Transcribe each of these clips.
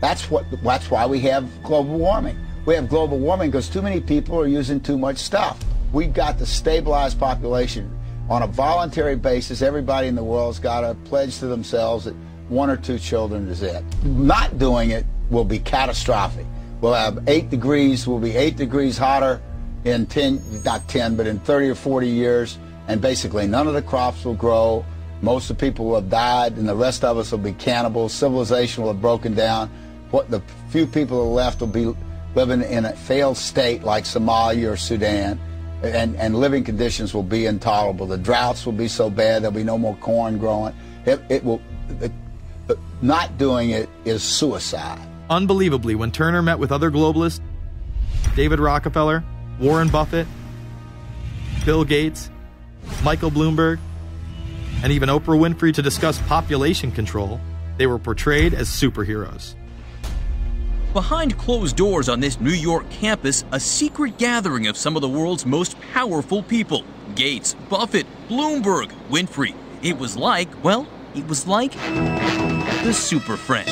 That's why we have global warming. We have global warming because too many people are using too much stuff. We've got to stabilize population. On a voluntary basis, everybody in the world's got to pledge to themselves that 1 or 2 children is it. Not doing it will be catastrophic. We'll have 8 degrees, we'll be 8 degrees hotter in 30 or 40 years, and basically none of the crops will grow. Most of the people will have died, and the rest of us will be cannibals. Civilization will have broken down. What the few people who are left will be living in a failed state like Somalia or Sudan, and living conditions will be intolerable. The droughts will be so bad there'll be no more corn growing. Not doing it is suicide. Unbelievably, when Turner met with other globalists, David Rockefeller, Warren Buffett, Bill Gates, Michael Bloomberg, and even Oprah Winfrey to discuss population control, they were portrayed as superheroes. Behind closed doors on this New York campus, a secret gathering of some of the world's most powerful people. Gates, Buffett, Bloomberg, Winfrey. It was like the Super Friends.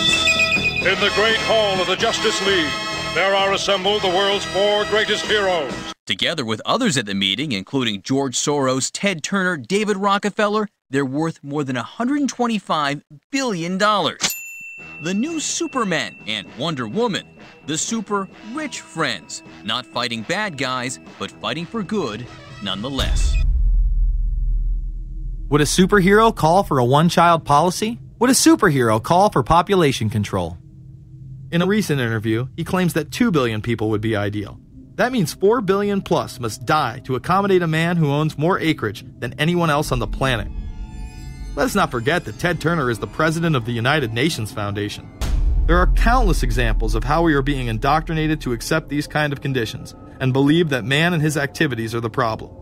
In the great hall of the Justice League, there are assembled the world's 4 greatest heroes. Together with others at the meeting, including George Soros, Ted Turner, David Rockefeller, they're worth more than $125 billion. The new Superman and Wonder Woman, the super rich friends, not fighting bad guys, but fighting for good nonetheless. Would a superhero call for a one-child policy? Would a superhero call for population control? In a recent interview, he claims that 2 billion people would be ideal. That means 4 billion plus must die to accommodate a man who owns more acreage than anyone else on the planet. Let's not forget that Ted Turner is the president of the United Nations Foundation. There are countless examples of how we are being indoctrinated to accept these kind of conditions and believe that man and his activities are the problem.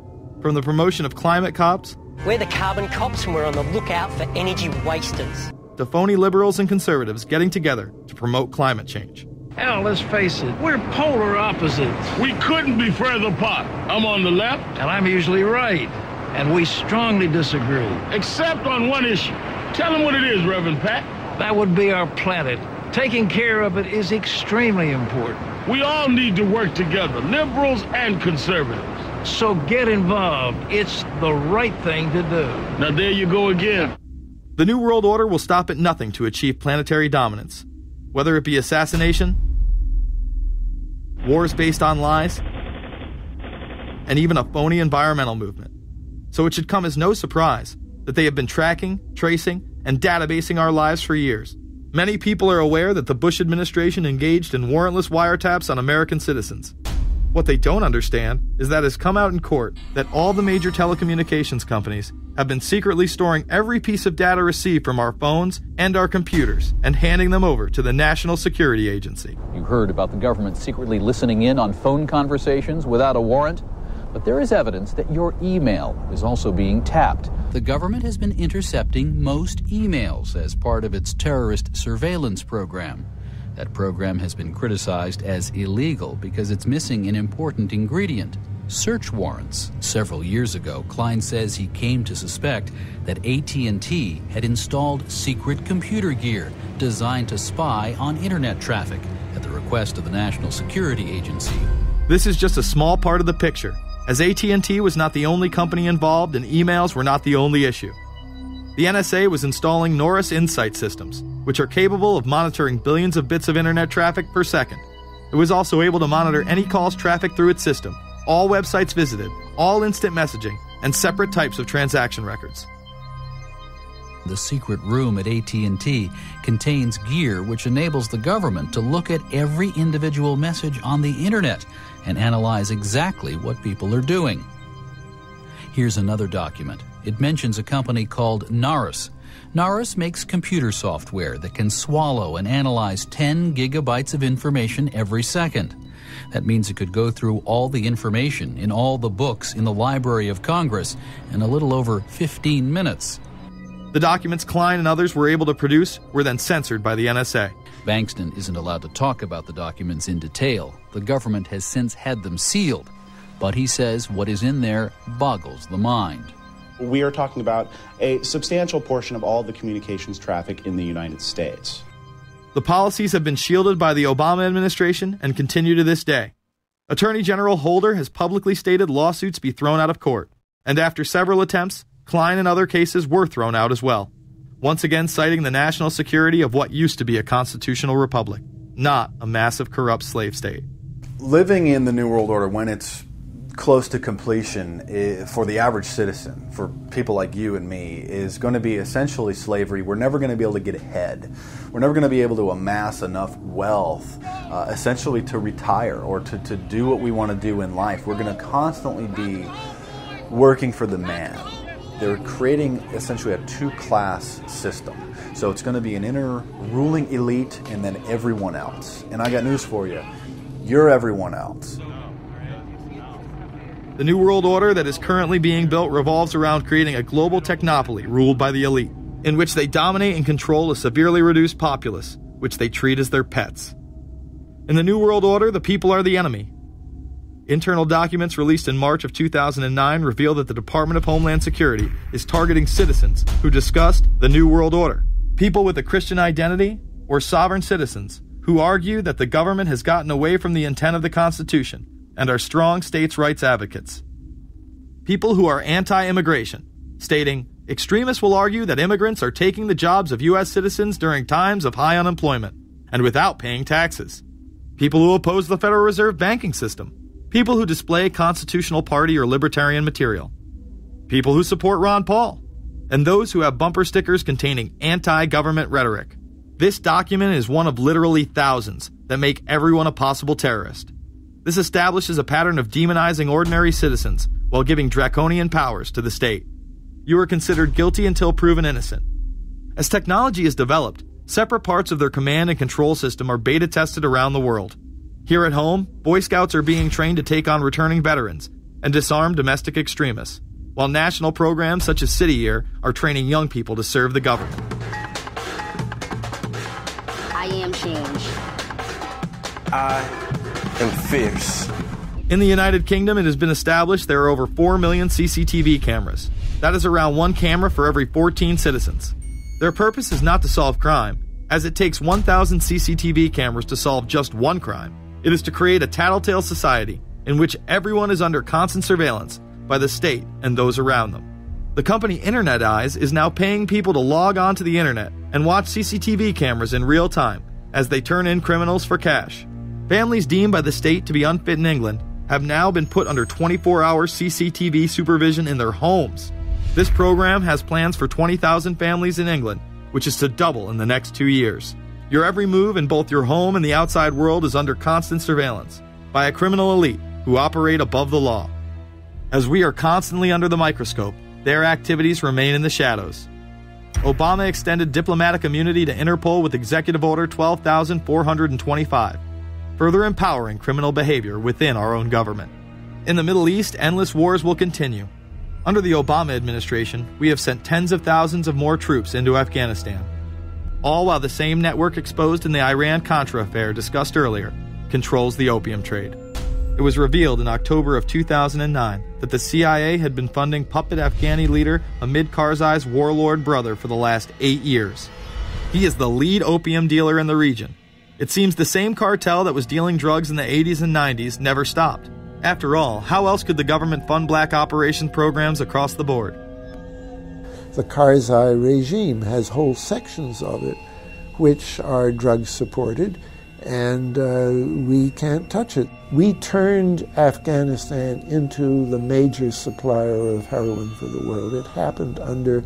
From the promotion of climate cops, we're the carbon cops and we're on the lookout for energy wasters, to phony liberals and conservatives getting together to promote climate change. Hell, let's face it, we're polar opposites. We couldn't be further apart. I'm on the left. And I'm usually right. And we strongly disagree. Except on one issue. Tell them what it is, Reverend Pat. That would be our planet. Taking care of it is extremely important. We all need to work together, liberals and conservatives. So get involved. It's the right thing to do. Now there you go again. The New World Order will stop at nothing to achieve planetary dominance. Whether it be assassination, wars based on lies, and even a phony environmental movement. So it should come as no surprise that they have been tracking, tracing, and databasing our lives for years. Many people are aware that the Bush administration engaged in warrantless wiretaps on American citizens. What they don't understand is that it's come out in court that all the major telecommunications companies have been secretly storing every piece of data received from our phones and our computers and handing them over to the National Security Agency. You heard about the government secretly listening in on phone conversations without a warrant. But there is evidence that your email is also being tapped. The government has been intercepting most emails as part of its terrorist surveillance program. That program has been criticized as illegal because it's missing an important ingredient: search warrants. Several years ago, Klein says he came to suspect that AT&T had installed secret computer gear designed to spy on internet traffic at the request of the National Security Agency. This is just a small part of the picture, as AT&T was not the only company involved and emails were not the only issue. The NSA was installing Norris Insight systems, which are capable of monitoring billions of bits of internet traffic per second. It was also able to monitor any calls trafficked through its system, all websites visited, all instant messaging, and separate types of transaction records. The secret room at AT&T contains gear which enables the government to look at every individual message on the internet and analyze exactly what people are doing. Here's another document. It mentions a company called Norris. Norris makes computer software that can swallow and analyze 10 gigabytes of information every second. That means it could go through all the information in all the books in the Library of Congress in a little over 15 minutes. The documents Klein and others were able to produce were then censored by the NSA. Bankston isn't allowed to talk about the documents in detail. The government has since had them sealed. But he says what is in there boggles the mind. We are talking about a substantial portion of all the communications traffic in the United States. The policies have been shielded by the Obama administration and continue to this day. Attorney General Holder has publicly stated lawsuits be thrown out of court, and after several attempts, Klein and other cases were thrown out as well, once again citing the national security of what used to be a constitutional republic, not a massive corrupt slave state. Living in the New World Order, when it's close to completion, for the average citizen, for people like you and me, is going to be essentially slavery. We're never going to be able to get ahead. We're never going to be able to amass enough wealth, essentially to retire or to do what we want to do in life. We're going to constantly be working for the man. They're creating essentially a two-class system. So it's going to be an inner ruling elite and then everyone else. And I got news for you. You're everyone else. The New World Order that is currently being built revolves around creating a global technopoly ruled by the elite, in which they dominate and control a severely reduced populace, which they treat as their pets. In the New World Order, the people are the enemy. Internal documents released in March of 2009 reveal that the Department of Homeland Security is targeting citizens who discussed the New World Order, people with a Christian identity, or sovereign citizens who argue that the government has gotten away from the intent of the Constitution and are strong states' rights advocates. People who are anti-immigration, stating, extremists will argue that immigrants are taking the jobs of U.S. citizens during times of high unemployment and without paying taxes. People who oppose the Federal Reserve banking system. People who display constitutional party or libertarian material. People who support Ron Paul. And those who have bumper stickers containing anti-government rhetoric. This document is one of literally thousands that make everyone a possible terrorist. This establishes a pattern of demonizing ordinary citizens while giving draconian powers to the state. You are considered guilty until proven innocent. As technology is developed, separate parts of their command and control system are beta tested around the world. Here at home, Boy Scouts are being trained to take on returning veterans and disarm domestic extremists, while national programs such as City Year are training young people to serve the government. I am change. I am fierce. In the United Kingdom, it has been established there are over 4 million CCTV cameras. That is around one camera for every 14 citizens. Their purpose is not to solve crime, as it takes 1,000 CCTV cameras to solve just one crime. It is to create a tattletale society in which everyone is under constant surveillance by the state and those around them. The company Internet Eyes is now paying people to log onto the internet and watch CCTV cameras in real time as they turn in criminals for cash. Families deemed by the state to be unfit in England have now been put under 24-hour CCTV supervision in their homes. This program has plans for 20,000 families in England, which is to double in the next 2 years. Your every move in both your home and the outside world is under constant surveillance by a criminal elite who operate above the law. As we are constantly under the microscope, their activities remain in the shadows. Obama extended diplomatic immunity to Interpol with Executive Order 12,425, further empowering criminal behavior within our own government. In the Middle East, endless wars will continue. Under the Obama administration, we have sent tens of thousands of more troops into Afghanistan. All while the same network exposed in the Iran-Contra affair discussed earlier controls the opium trade. It was revealed in October of 2009 that the CIA had been funding puppet Afghani leader Hamid Karzai's warlord brother for the last 8 years. He is the lead opium dealer in the region. It seems the same cartel that was dealing drugs in the 80s and 90s never stopped. After all, how else could the government fund black operation programs across the board? The Karzai regime has whole sections of it which are drug-supported, and we can't touch it. We turned Afghanistan into the major supplier of heroin for the world. It happened under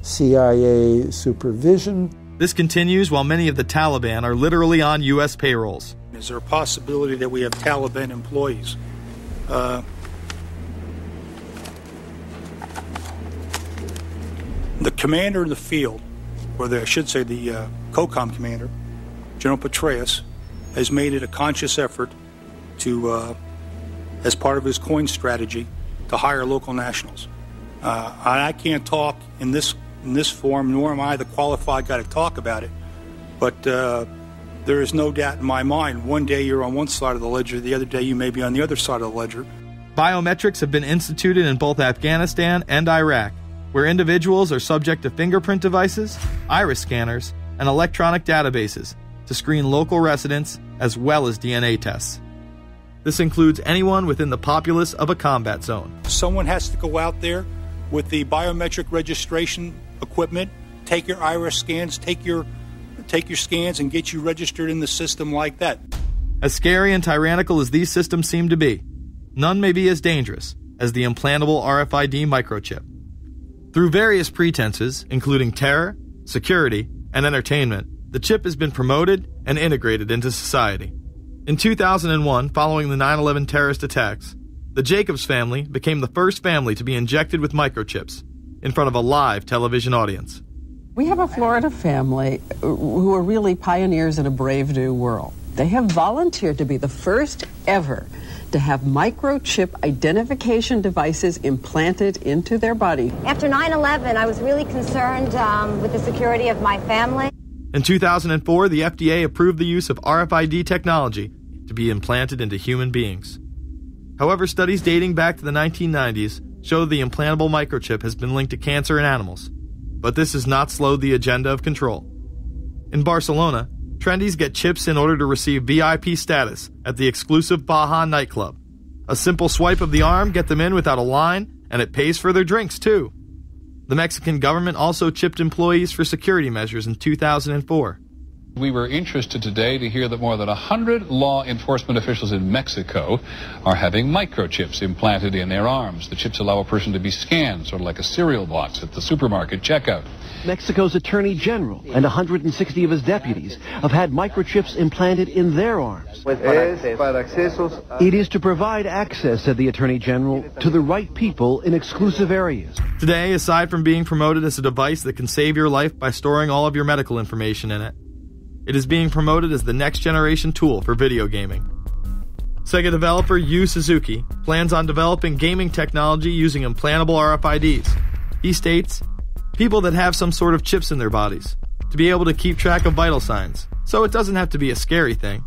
CIA supervision. This continues while many of the Taliban are literally on U.S. payrolls. Is there a possibility that we have Taliban employees? The commander in the field, or I should say the COCOM commander, General Petraeus, has made it a conscious effort to, as part of his coin strategy, to hire local nationals. I can't talk in this forum, nor am I the qualified guy to talk about it, but there is no doubt in my mind, one day you're on one side of the ledger, the other day you may be on the other side of the ledger. Biometrics have been instituted in both Afghanistan and Iraq, where individuals are subject to fingerprint devices, iris scanners, and electronic databases to screen local residents as well as DNA tests. This includes anyone within the populace of a combat zone. Someone has to go out there with the biometric registration equipment, take your iris scans, take your scans and get you registered in the system like that. As scary and tyrannical as these systems seem to be, none may be as dangerous as the implantable RFID microchip. Through various pretenses, including terror, security, and entertainment, the chip has been promoted and integrated into society. In 2001, following the 9/11 terrorist attacks, the Jacobs family became the first family to be injected with microchips in front of a live television audience. We have a Florida family who are really pioneers in a brave new world. They have volunteered to be the first ever to have microchip identification devices implanted into their body. After 9/11, I was really concerned with the security of my family. In 2004, the FDA approved the use of RFID technology to be implanted into human beings. However, studies dating back to the 1990s show the implantable microchip has been linked to cancer in animals. But this has not slowed the agenda of control. In Barcelona, trendies get chips in order to receive VIP status at the exclusive Baja nightclub. A simple swipe of the arm gets them in without a line, and it pays for their drinks too. The Mexican government also chipped employees for security measures in 2004. We were interested today to hear that more than 100 law enforcement officials in Mexico are having microchips implanted in their arms. The chips allow a person to be scanned, sort of like a cereal box at the supermarket checkout. Mexico's Attorney General and 160 of his deputies have had microchips implanted in their arms. It is to provide access, said the Attorney General, to the right people in exclusive areas. Today, aside from being promoted as a device that can save your life by storing all of your medical information in it, it is being promoted as the next generation tool for video gaming. Sega developer Yu Suzuki plans on developing gaming technology using implantable RFIDs. He states, people that have some sort of chips in their bodies, to be able to keep track of vital signs, so it doesn't have to be a scary thing.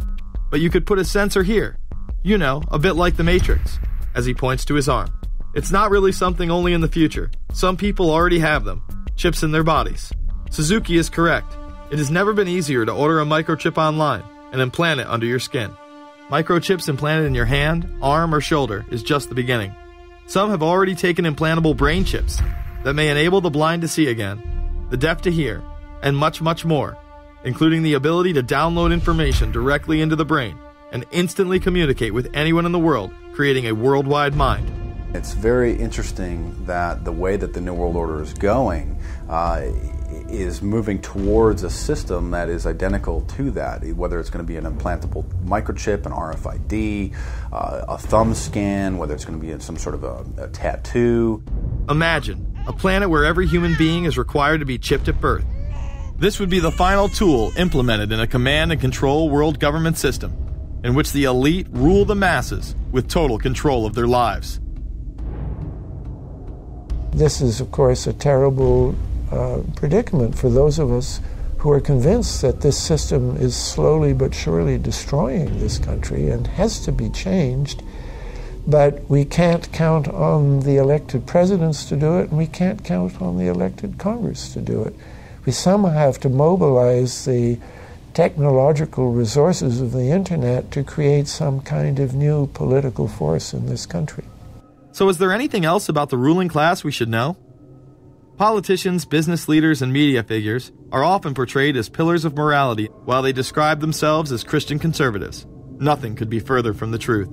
But you could put a sensor here, you know, a bit like the Matrix, as he points to his arm. It's not really something only in the future. Some people already have them, chips in their bodies. Suzuki is correct. It has never been easier to order a microchip online and implant it under your skin. Microchips implanted in your hand, arm, or shoulder is just the beginning. Some have already taken implantable brain chips that may enable the blind to see again, the deaf to hear, and much, much more, including the ability to download information directly into the brain and instantly communicate with anyone in the world, creating a worldwide mind. It's very interesting that the way that the New World Order is going is moving towards a system that is identical to that, whether it's going to be an implantable microchip, an RFID, a thumb scan, whether it's going to be some sort of a tattoo. Imagine a planet where every human being is required to be chipped at birth. This would be the final tool implemented in a command and control world government system, in which the elite rule the masses with total control of their lives. This is, of course, a terrible predicament for those of us who are convinced that this system is slowly but surely destroying this country and has to be changed. But we can't count on the elected presidents to do it, and we can't count on the elected Congress to do it. We somehow have to mobilize the technological resources of the internet to create some kind of new political force in this country. So is there anything else about the ruling class we should know? Politicians, business leaders, and media figures are often portrayed as pillars of morality while they describe themselves as Christian conservatives. Nothing could be further from the truth.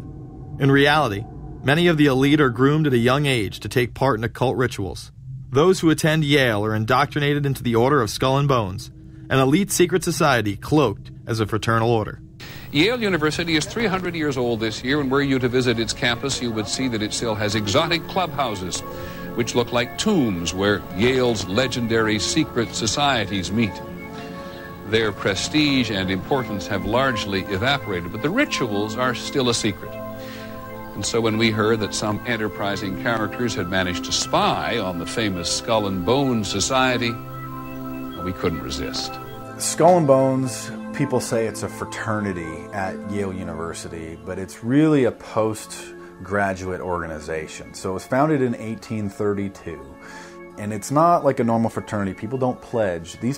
In reality, many of the elite are groomed at a young age to take part in occult rituals. Those who attend Yale are indoctrinated into the Order of Skull and Bones, an elite secret society cloaked as a fraternal order. Yale University is 300 years old this year, and were you to visit its campus, you would see that it still has exotic clubhouses, which look like tombs where Yale's legendary secret societies meet. Their prestige and importance have largely evaporated, but the rituals are still a secret. And so when we heard that some enterprising characters had managed to spy on the famous Skull and Bones Society, we couldn't resist. Skull and Bones, people say it's a fraternity at Yale University, but it's really a postgraduate organization. So it was founded in 1832, and it's not like a normal fraternity. People don't pledge. These